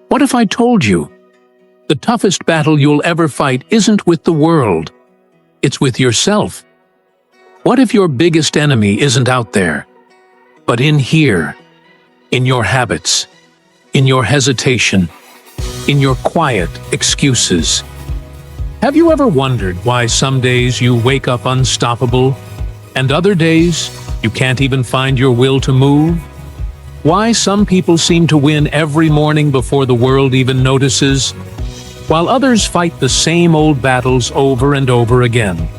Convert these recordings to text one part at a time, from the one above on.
What if I told you the toughest battle you'll ever fight isn't with the world, it's with yourself? What if your biggest enemy isn't out there, but in here, in your habits, in your hesitation, in your quiet excuses? Have you ever wondered why some days you wake up unstoppable, and other days you can't even find your will to move? Why some people seem to win every morning before the world even notices, while others fight the same old battles over and over again?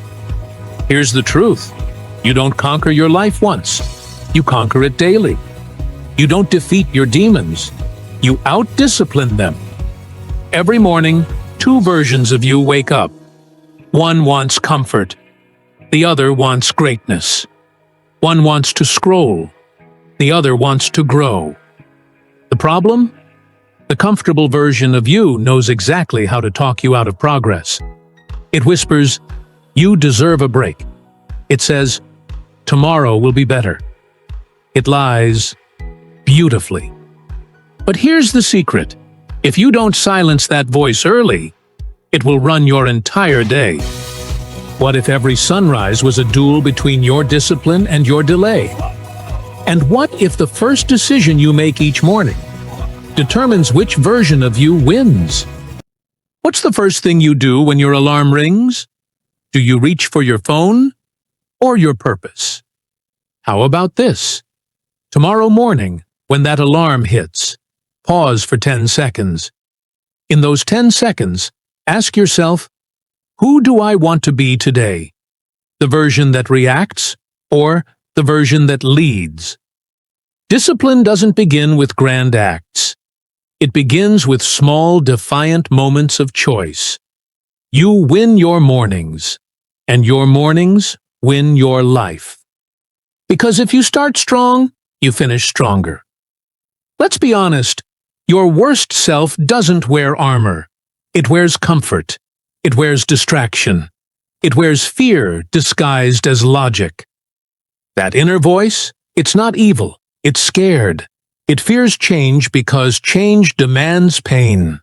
Here's the truth. You don't conquer your life once. You conquer it daily. You don't defeat your demons. You out-discipline them. Every morning, two versions of you wake up. One wants comfort. The other wants greatness. One wants to scroll. The other wants to grow. The problem? The comfortable version of you knows exactly how to talk you out of progress. It whispers, "You deserve a break." It says, "Tomorrow will be better." It lies beautifully. But here's the secret. If you don't silence that voice early, it will run your entire day. What if every sunrise was a duel between your discipline and your delay? And what if the first decision you make each morning determines which version of you wins? What's the first thing you do when your alarm rings? Do you reach for your phone or your purpose? How about this? Tomorrow morning, when that alarm hits, pause for 10 seconds. In those 10 seconds, ask yourself, who do I want to be today? The version that reacts or the version that leads? Discipline doesn't begin with grand acts. It begins with small, defiant moments of choice. You win your mornings, and your mornings win your life. Because if you start strong, you finish stronger. Let's be honest, your worst self doesn't wear armor. It wears comfort. It wears distraction. It wears fear disguised as logic. That inner voice, it's not evil, it's scared. It fears change because change demands pain.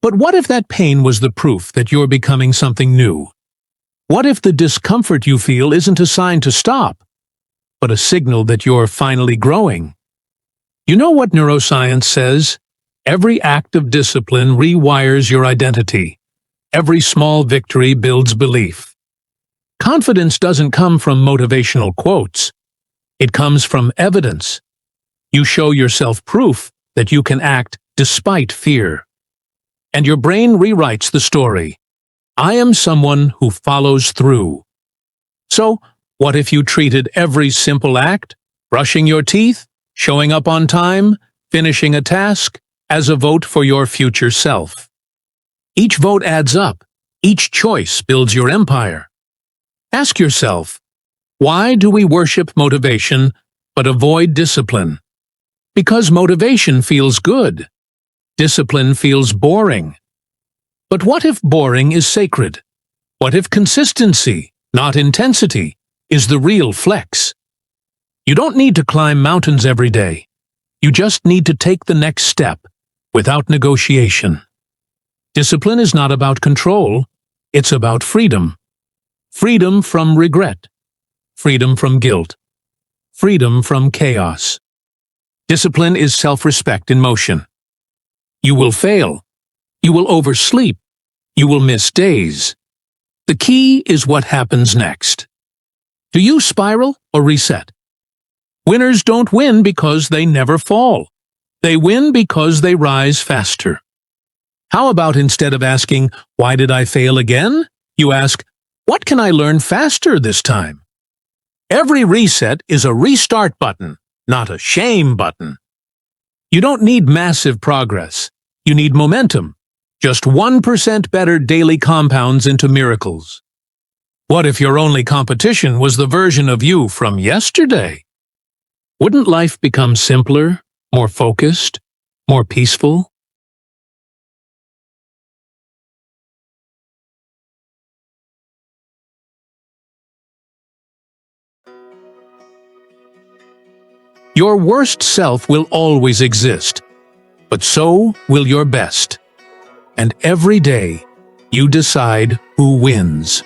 But what if that pain was the proof that you're becoming something new? What if the discomfort you feel isn't a sign to stop, but a signal that you're finally growing? You know what neuroscience says? Every act of discipline rewires your identity. Every small victory builds belief. Confidence doesn't come from motivational quotes. It comes from evidence. You show yourself proof that you can act despite fear. And your brain rewrites the story. I am someone who follows through. So, what if you treated every simple act, brushing your teeth, showing up on time, finishing a task, as a vote for your future self? Each vote adds up. Each choice builds your empire. Ask yourself, why do we worship motivation but avoid discipline? Because motivation feels good. Discipline feels boring. But what if boring is sacred? What if consistency, not intensity, is the real flex? You don't need to climb mountains every day. You just need to take the next step, without negotiation. Discipline is not about control, it's about freedom. Freedom from regret. Freedom from guilt. Freedom from chaos. Discipline is self-respect in motion. You will fail. You will oversleep. You will miss days. The key is what happens next. Do you spiral or reset? Winners don't win because they never fall. They win because they rise faster. How about instead of asking, "Why did I fail again?" you ask, "What can I learn faster this time?" Every reset is a restart button, not a shame button. You don't need massive progress. You need momentum. Just 1% better daily compounds into miracles. What if your only competition was the version of you from yesterday? Wouldn't life become simpler, more focused, more peaceful? Your worst self will always exist. but so will your best. And every day, you decide who wins.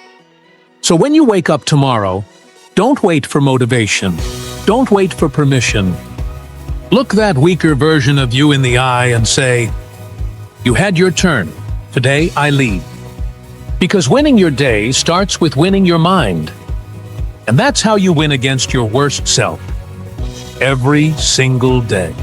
So when you wake up tomorrow, don't wait for motivation. Don't wait for permission. Look that weaker version of you in the eye and say, "You had your turn. Today I lead." Because winning your day starts with winning your mind. And that's how you win against your worst self. Every single day.